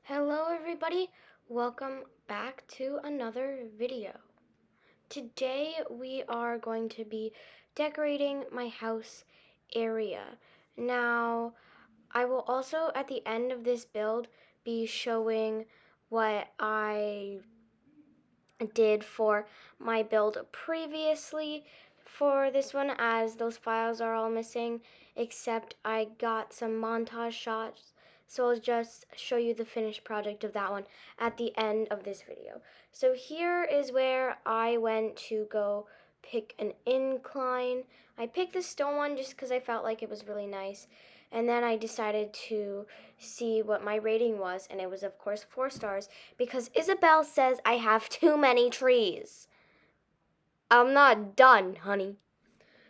Hello everybody, welcome back to another video. Today we are going to be decorating my house area. Now, I will also at the end of this build be showing what I did for my build previously for this one, as those files are all missing, except I got some montage shots, so I'll just show you the finished project of that one at the end of this video. So here is where I went to go pick an incline. I picked the stone one just because I felt like it was really nice, and then I decided to see what my rating was, and it was of course 4 stars because Isabel says I have too many trees. I'm not done, honey.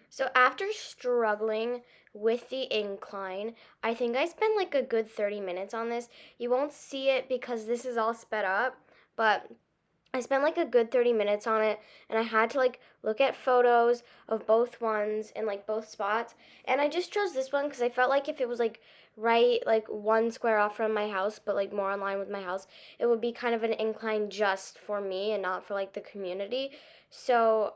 So after struggling with the incline, I think I spent like a good 30 minutes on this. You won't see it because this is all sped up, but I spent like a good 30 minutes on it, and I had to like look at photos of both ones in like both spots, and I just chose this one because I felt like if it was like right like 1 square off from my house but like more in line with my house, it would be kind of an incline just for me and not for like the community. So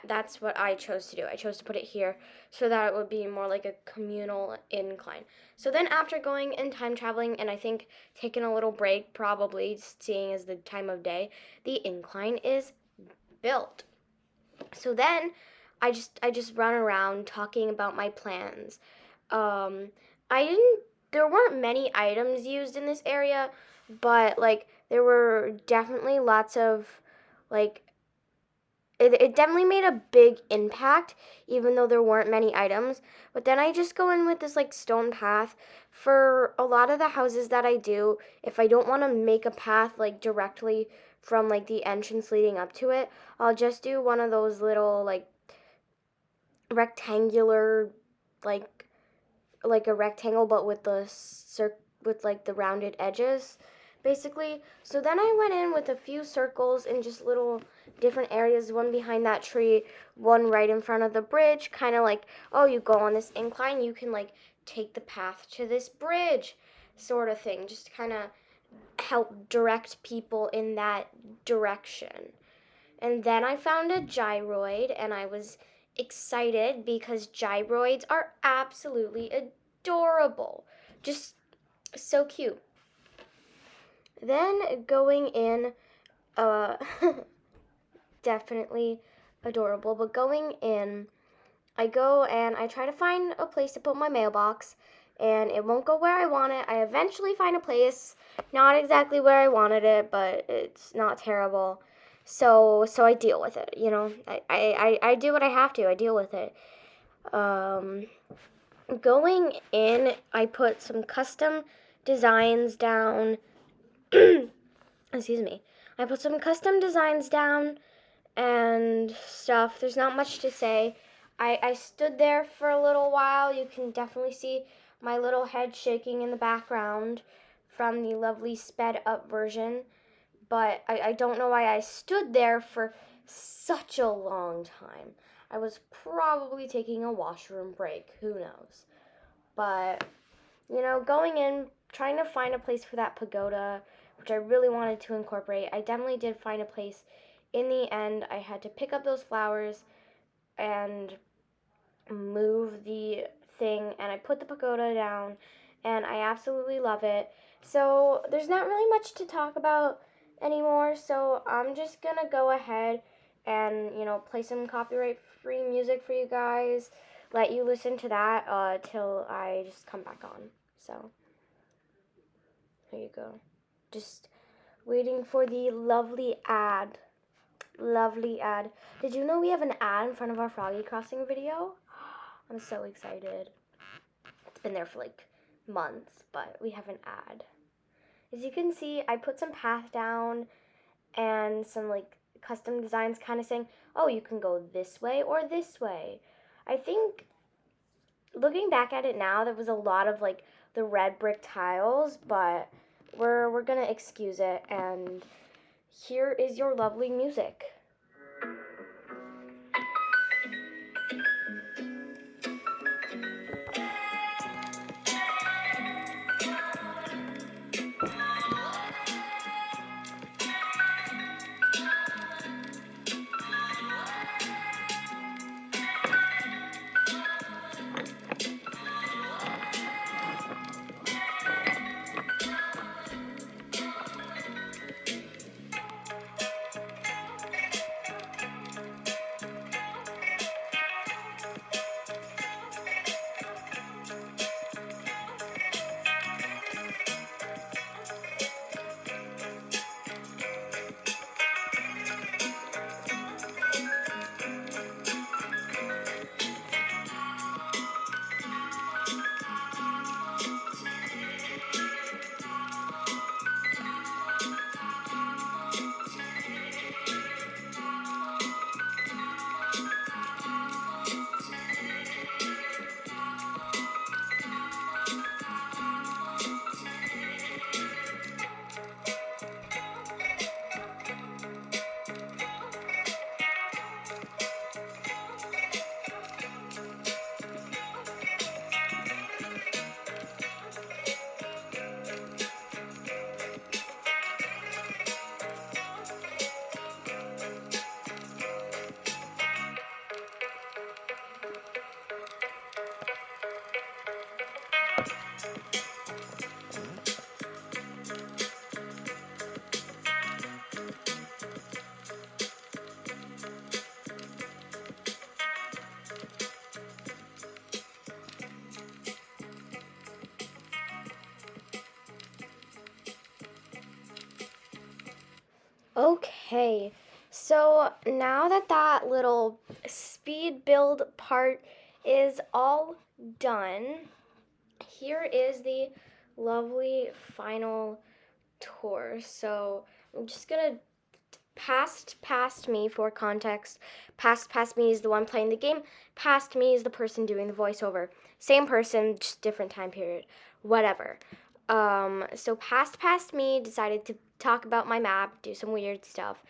that's what I chose to do. I chose to put it here so that it would be more like a communal incline. So then after going and time traveling, and I think taking a little break, probably seeing as the time of day, the incline is built. So then I just run around talking about my plans. I didn't there weren't many items used in this area, but like there were definitely lots of like it definitely made a big impact, even though there weren't many items. But then I just go in with this like stone path. For a lot of the houses that I do, if I don't want to make a path like directly from like the entrance leading up to it, I'll just do one of those little like rectangular, like a rectangle but with with like the rounded edges, basically. So then I went in with a few circles in just little different areas, one behind that tree, one right in front of the bridge, kind of like, oh, you go on this incline, you can like take the path to this bridge sort of thing, just to kind of help direct people in that direction. And then I found a gyroid, and I was excited because gyroids are absolutely adorable. Just so cute. Then going in, uh, definitely adorable, but going in, I go and I try to find a place to put my mailbox, and it won't go where I want it. I eventually find a place, not exactly where I wanted it, but it's not terrible. So I deal with it, you know. I do what I have to. I deal with it. Um, Going in, I put some custom designs down. Excuse me. I put some custom designs down and stuff. There's not much to say. I stood there for a little while. You can definitely see my little head shaking in the background from the lovely sped up version. But I don't know why I stood there for such a long time. I was probably taking a washroom break. Who knows? But, you know, going in, trying to find a place for that pagoda, which I really wanted to incorporate. I definitely did find a place. In the end, I had to pick up those flowers and move the thing, and I put the pagoda down, and I absolutely love it. So there's not really much to talk about anymore, so I'm just gonna go ahead and, you know, play some copyright-free music for you guys, let you listen to that till I just come back on. So here you go. Just waiting for the lovely ad. Lovely ad. Did you know we have an ad in front of our Froggy Crossing video? I'm so excited. It's been there for like months, but we have an ad. As you can see, I put some path down and some like custom designs kind of saying, oh, you can go this way or this way. I think looking back at it now, there was a lot of like the red brick tiles, but we're gonna excuse it, and here is your lovely music. Okay, so now that that little speed build part is all done, here is the lovely final tour. So I'm just gonna past me for context. Past me is the one playing the game. Past me is the person doing the voiceover. Same person, just different time period. Whatever. So past me decided to talk about my map, do some weird stuff.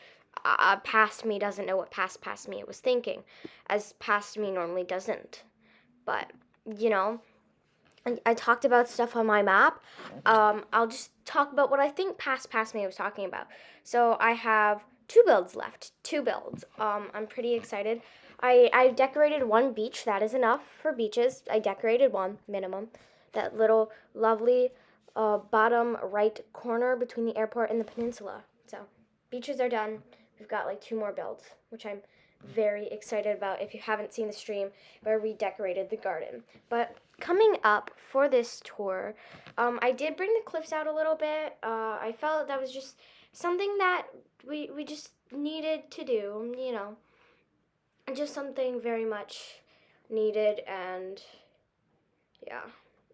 Past me doesn't know what past me was thinking, as past me normally doesn't. But you know, I talked about stuff on my map. I'll just talk about what I think past me was talking about. So I have two builds left. Two builds. I'm pretty excited. I decorated one beach. That is enough for beaches. I decorated one minimum. That little lovely bottom right corner between the airport and the peninsula. So beaches are done. We've got like two more builds, which I'm very excited about if you haven't seen the stream where we decorated the garden. But coming up for this tour, I did bring the cliffs out a little bit. I felt that was just something that we just needed to do, you know, just something very much needed. And yeah.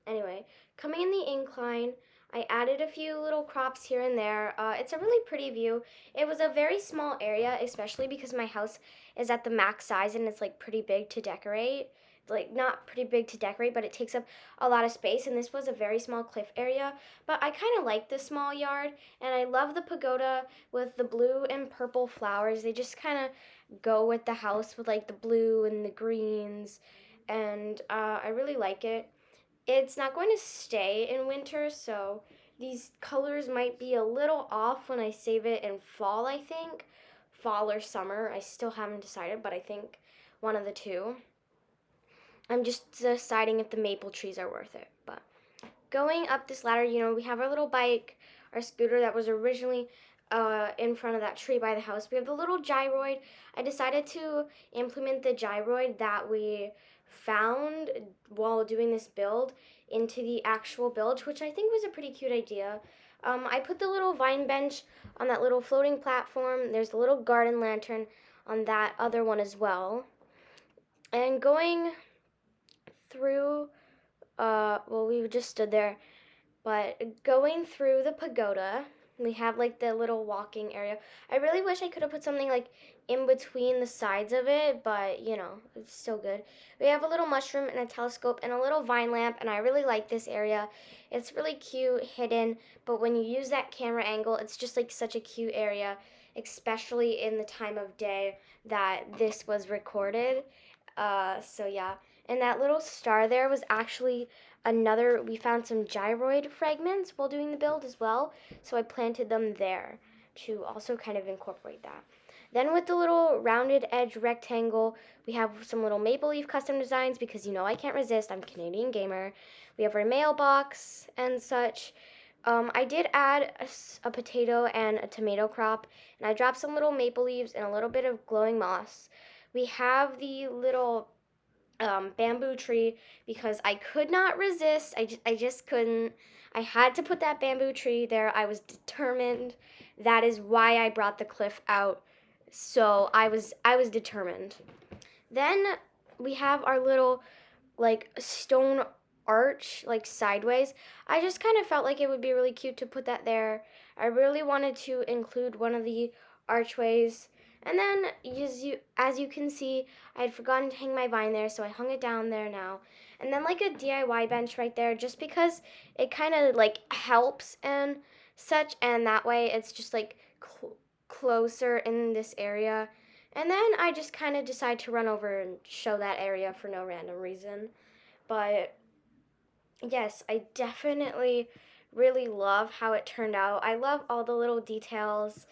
Anyway, coming in the incline, I added a few little crops here and there. It's a really pretty view. It was a very small area, especially because my house is at the max size and it's like pretty big to decorate. Like not pretty big to decorate, but it takes up a lot of space, and this was a very small cliff area. But I kind of like the small yard, and I love the pagoda with the blue and purple flowers. They just kind of go with the house with like the blue and the greens, and I really like it. It's not going to stay in winter, so these colors might be a little off when I save it in fall, I think. Fall or summer, I still haven't decided, but I think one of the two. I'm just deciding if the maple trees are worth it. But going up this ladder, you know, we have our little bike, our scooter that was originally in front of that tree by the house. We have the little gyroid. I decided to implement the gyroid that we found while doing this build into the actual build, which I think was a pretty cute idea. I put the little vine bench on that little floating platform. There's the little garden lantern on that other one as well. And going through, well, we just stood there, but going through the pagoda, we have like the little walking area. I really wish I could have put something like in between the sides of it, but you know, it's still good. We have a little mushroom and a telescope and a little vine lamp, and I really like this area. It's really cute, hidden, but when you use that camera angle, it's just like such a cute area, especially in the time of day that this was recorded. So yeah, and that little star there was actually another, we found some gyroid fragments while doing the build as well, so I planted them there to also kind of incorporate that. Then with the little rounded edge rectangle, we have some little maple leaf custom designs because you know I can't resist, I'm a Canadian gamer. We have our mailbox and such. I did add a potato and a tomato crop, and I dropped some little maple leaves and a little bit of glowing moss. We have the little bamboo tree because I could not resist. I just couldn't. I had to put that bamboo tree there. I was determined. That is why I brought the cliff out. So I was determined. Then we have our little like stone arch like sideways. I just kind of felt like it would be really cute to put that there. I really wanted to include one of the archways. And then as you can see, I had forgotten to hang my vine there, so I hung it down there now. And then like a DIY bench right there just because it kind of like helps and such, and that way it's just like closer in this area. And then I just kind of decide to run over and show that area for no random reason. But yes, I definitely really love how it turned out. I love all the little details,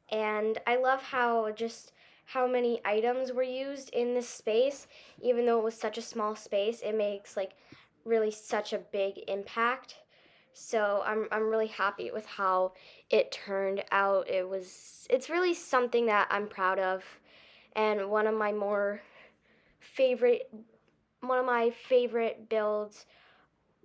and I love how many items were used in this space. Even though it was such a small space, it makes like really such a big impact. So I'm really happy with how it turned out. It's really something that I'm proud of, and favorite one of my favorite builds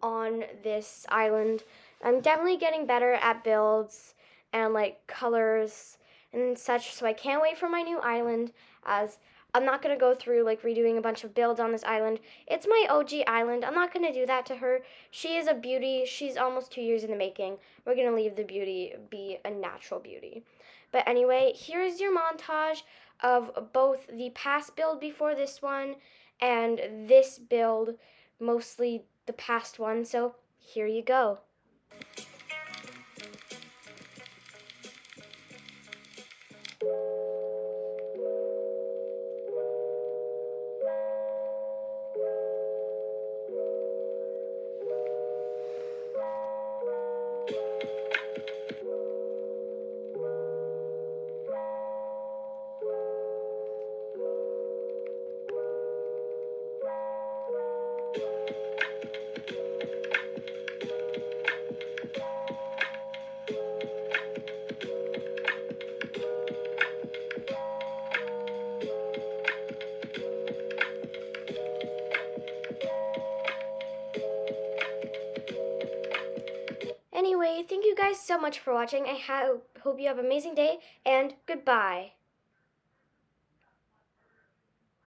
on this island. I'm definitely getting better at builds and like colors and such, so I can't wait for my new island, as I'm not going to go through like redoing a bunch of builds on this island. It's my OG island. I'm not going to do that to her. She is a beauty. She's almost 2 years in the making. We're going to leave the beauty be a natural beauty. But anyway, here's your montage of both the past build before this one and this build, mostly the past one. So here you go. Anyway, thank you guys so much for watching. I hope you have an amazing day, and goodbye.